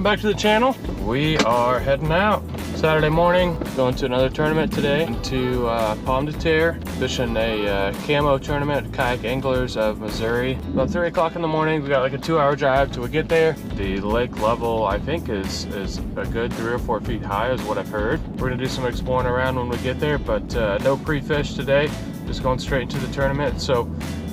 back to the channel. We are heading out Saturday morning, going to another tournament today, to Pomme De Terre, fishing a KAMO tournament, Kayak Anglers of Missouri. About 3 o'clock in the morning. We got like a 2-hour drive till we get there. The lake level, I think, is a good 3 or 4 feet high is what I've heard. We're gonna do some exploring around when we get there, but no pre-fish today. Just going straight into the tournament. So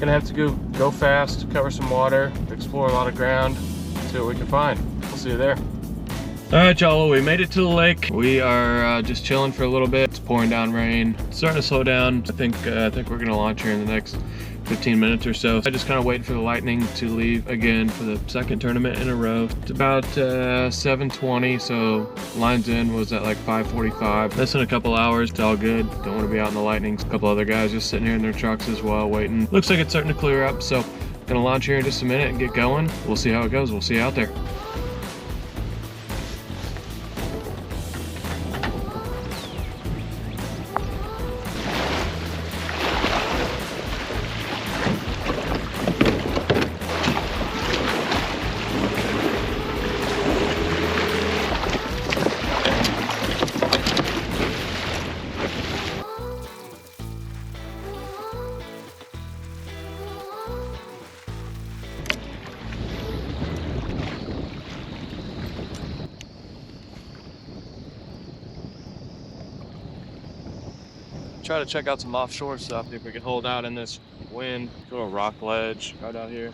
gonna have to go fast, cover some water, explore a lot of ground, see what we can find. We'll see you there. All right, y'all, we made it to the lake. We are just chilling for a little bit. It's pouring down rain. It's starting to slow down. I think we're gonna launch here in the next 15 minutes or so. I just kind of waiting for the lightning to leave again for the second tournament in a row. It's about 7:20, so lines in was at like 5:45. That's in a couple hours. It's all good. Don't want to be out in the lightning. A couple other guys just sitting here in their trucks as well, waiting. Looks like it's starting to clear up, so gonna launch here in just a minute and get going. We'll see how it goes. We'll see you out there. Try to check out some offshore stuff, see if we can hold out in this wind. Little rock ledge right out here.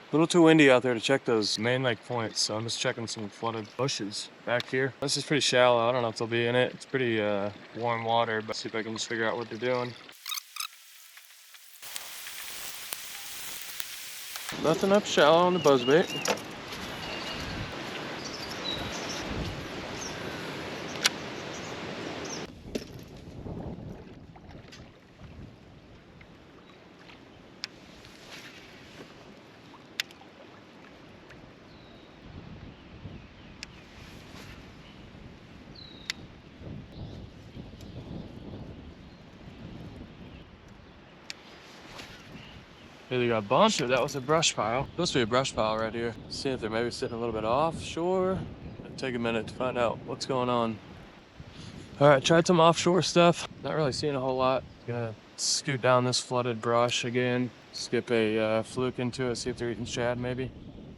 A little too windy out there to check those main lake points, so I'm just checking some flooded bushes back here. This is pretty shallow. I don't know if they'll be in it. It's pretty warm water, but see if I can just figure out what they're doing. Nothing up shallow on the buzzbait. Either got a bunch or that was a brush pile. Supposed to be a brush pile right here. See if they're maybe sitting a little bit offshore. It'll take a minute to find out what's going on. All right, tried some offshore stuff. Not really seeing a whole lot. Gonna scoot down this flooded brush again. Skip a fluke into it, see if they're eating shad maybe.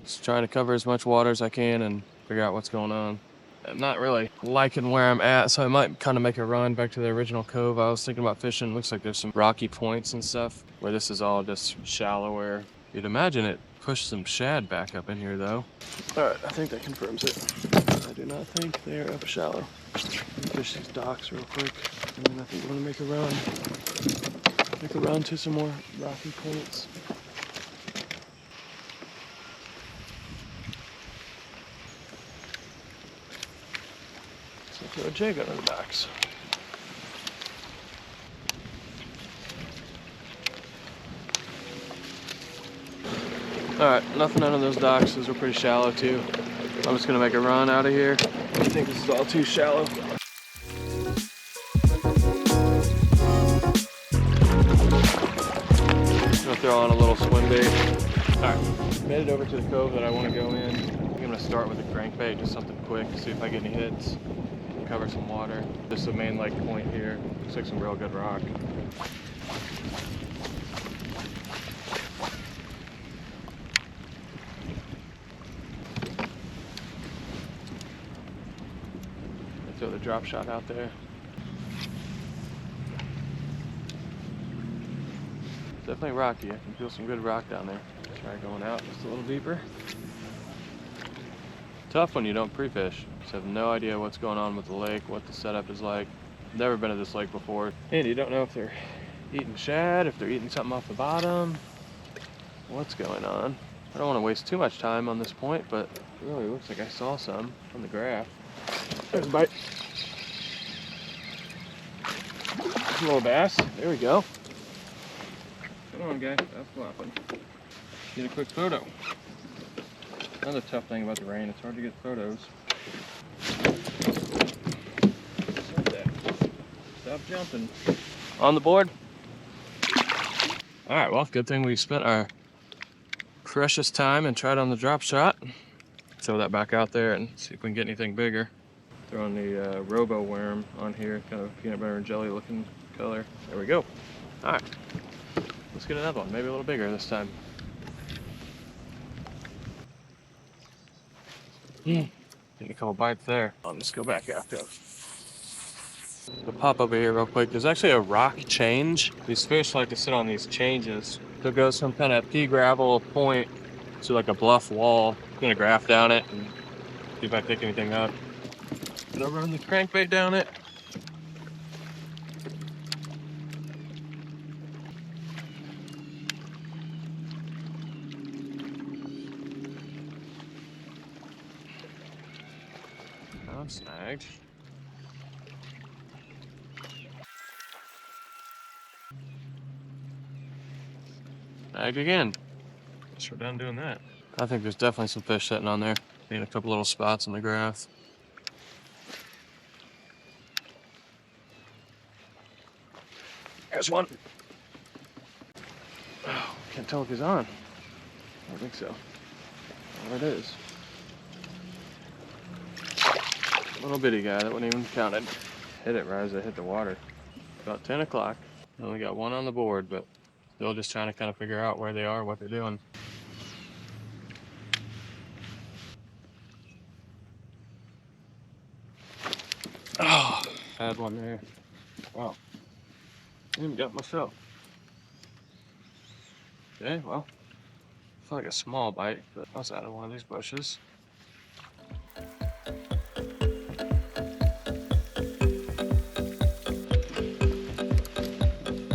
Just trying to cover as much water as I can and figure out what's going on. I'm not really liking where I'm at, so I might kind of make a run back to the original cove I was thinking about fishing. Looks like there's some rocky points and stuff where this is all just shallower. You'd imagine it pushed some shad back up in here though. All right, I think that confirms it. I do not think they're up shallow. Let me fish these docks real quick, and then I think we're gonna make a run to some more rocky points. Throw a jig under the docks. All right, nothing under those docks. Those are pretty shallow too. I'm just gonna make a run out of here. I think this is all too shallow. I'm gonna throw on a little swim bait. All right, made it over to the cove that I want to go in. I think I'm gonna start with a crankbait, just something quick, see if I get any hits. Cover some water. Just the main lake point here. Looks like some real good rock. Throw the drop shot out there. Definitely rocky. I can feel some good rock down there. Try going out just a little deeper. Tough when you don't pre-fish. Just have no idea what's going on with the lake, what the setup is like. Never been to this lake before. And you don't know if they're eating shad, if they're eating something off the bottom. What's going on? I don't want to waste too much time on this point, but it really looks like I saw some on the graph. There's a bite. Little bass. There we go. Come on, guys. Stop flopping. Get a quick photo. Another tough thing about the rain, it's hard to get photos. Stop jumping. On the board. All right, well, good thing we spent our precious time and tried on the drop shot. Throw that back out there and see if we can get anything bigger. Throwing the robo worm on here, kind of peanut butter and jelly looking color. There we go. All right, let's get another one, maybe a little bigger this time. Getting a couple bites there. I'll just go back after. We'll pop over here real quick. There's actually a rock change. These fish like to sit on these changes. So it goes from kind of pea gravel point to like a bluff wall. I'm gonna graph down it and see if I pick anything up. Gonna run the crankbait down it. I'm snagged. Snagged again. Guess we're done doing that. I think there's definitely some fish sitting on there. Need a couple little spots on the graph. There's one. Oh, can't tell if he's on. I don't think so. There it is. Little bitty guy that wasn't even counted. Hit it right as I hit the water. About 10 o'clock. Only got one on the board, but still just trying to kind of figure out where they are, what they're doing. Oh, had one there. Wow. Even got myself. Okay, well, I feel like a small bite, but I was out of one of these bushes.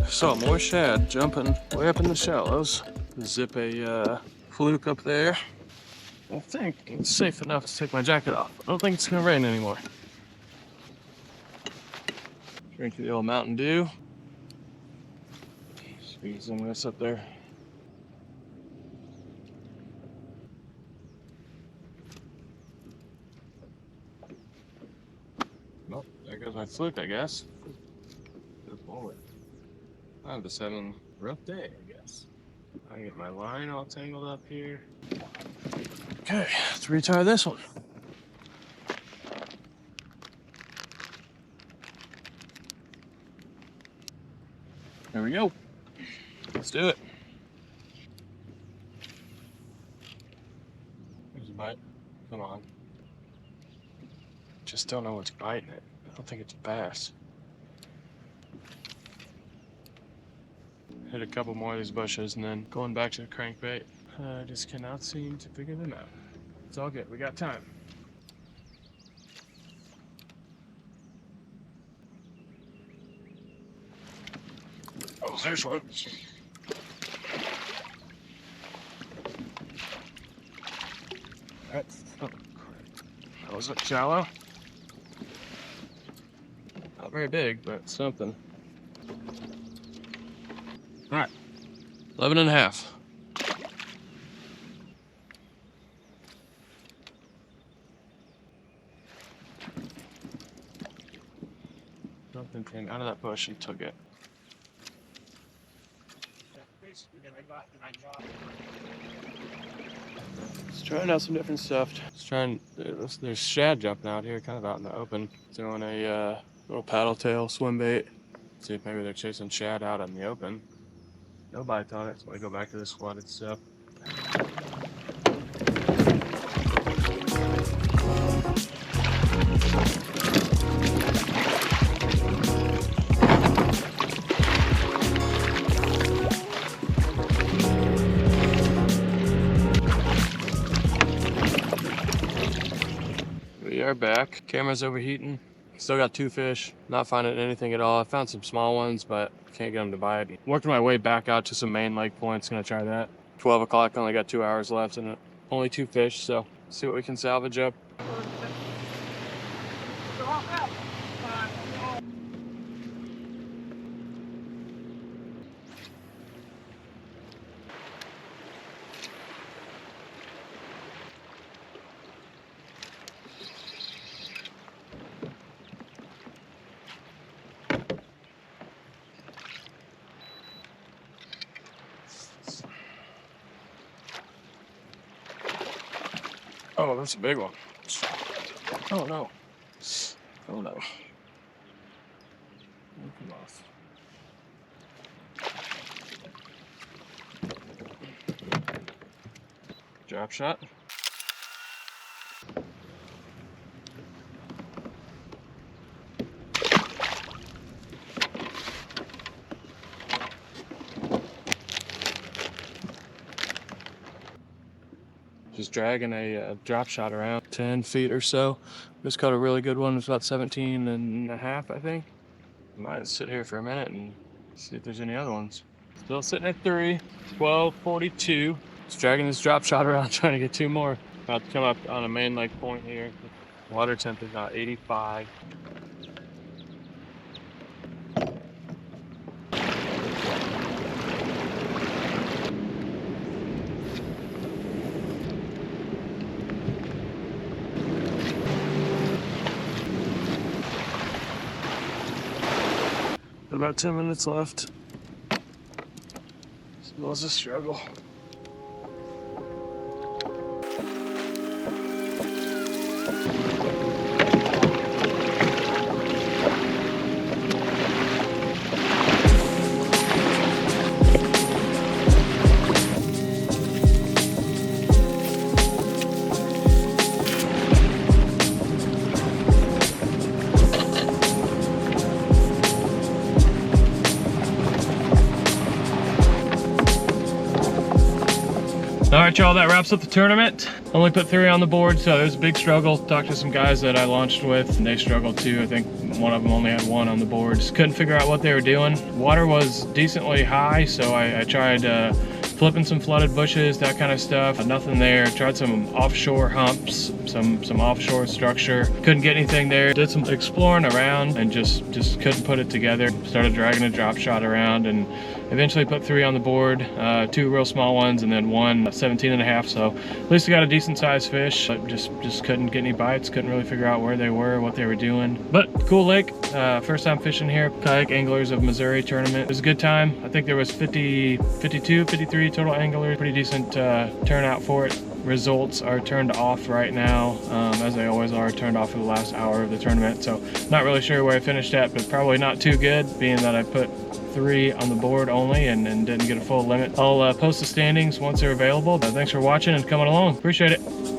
Saw more shad jumping way up in the shallows. Zip a fluke up there. I think it's safe enough to take my jacket off. I don't think it's gonna rain anymore. Drink the old Mountain Dew. Squeeze some of this up there. Well, there goes my fluke, I guess. Good boy. I'm just having a rough day, I guess. I get my line all tangled up here. Okay, let's retie this one. There we go. Let's do it. There's a bite. Come on. Just don't know what's biting it. I don't think it's a bass. Hit a couple more of these bushes and then going back to the crankbait. I just cannot seem to figure them out. It's all good. We got time. Oh, there's one. That's, oh, that was shallow. Not very big, but something. All right, 11 and a half. Something came out of that bush and took it. Let's try out some different stuff. Let's try and, there's shad jumping out here, kind of out in the open. Throwing a little paddle tail swim bait. See if maybe they're chasing shad out in the open. No bites on it, so I go back to the squatted stuff. We are back. Camera's overheating. Still got 2 fish. Not finding anything at all. I found some small ones, but can't get them to bite. Working my way back out to some main lake points. Gonna try that. 12 o'clock. Only got 2 hours left and only 2 fish. So see what we can salvage up. Oh, that's a big one. Oh no. Oh no. Come off. Drop shot. Just dragging a drop shot around 10 feet or so. Just caught a really good one. It was about 17 and a half, I think. Might sit here for a minute and see if there's any other ones. Still sitting at 3, 12:42. Just dragging this drop shot around trying to get 2 more. About to come up on a main lake point here. Water temp is now 85. About 10 minutes left. Still is a struggle. All right, y'all, that wraps up the tournament. Only put 3 on the board, so it was a big struggle. Talked to some guys that I launched with, and they struggled too. I think one of them only had 1 on the board. Just couldn't figure out what they were doing. Water was decently high, so I tried flipping some flooded bushes, that kind of stuff. Nothing there. Tried some offshore humps, some offshore structure. Couldn't get anything there. Did some exploring around and just couldn't put it together. Started dragging a drop shot around and eventually put 3 on the board, 2 real small ones and then 1 17 and a half. So at least I got a decent sized fish, but just couldn't get any bites. Couldn't really figure out where they were, what they were doing. But cool lake, first time fishing here. Kayak Anglers of Missouri tournament. It was a good time. I think there was 52, 53 total anglers. Pretty decent turnout for it. Results are turned off right now, as they always are, turned off for the last hour of the tournament. So not really sure where I finished at, but probably not too good, being that I put 3 on the board only and didn't get a full limit. I'll post the standings once they're available. Thanks for watching and coming along. Appreciate it.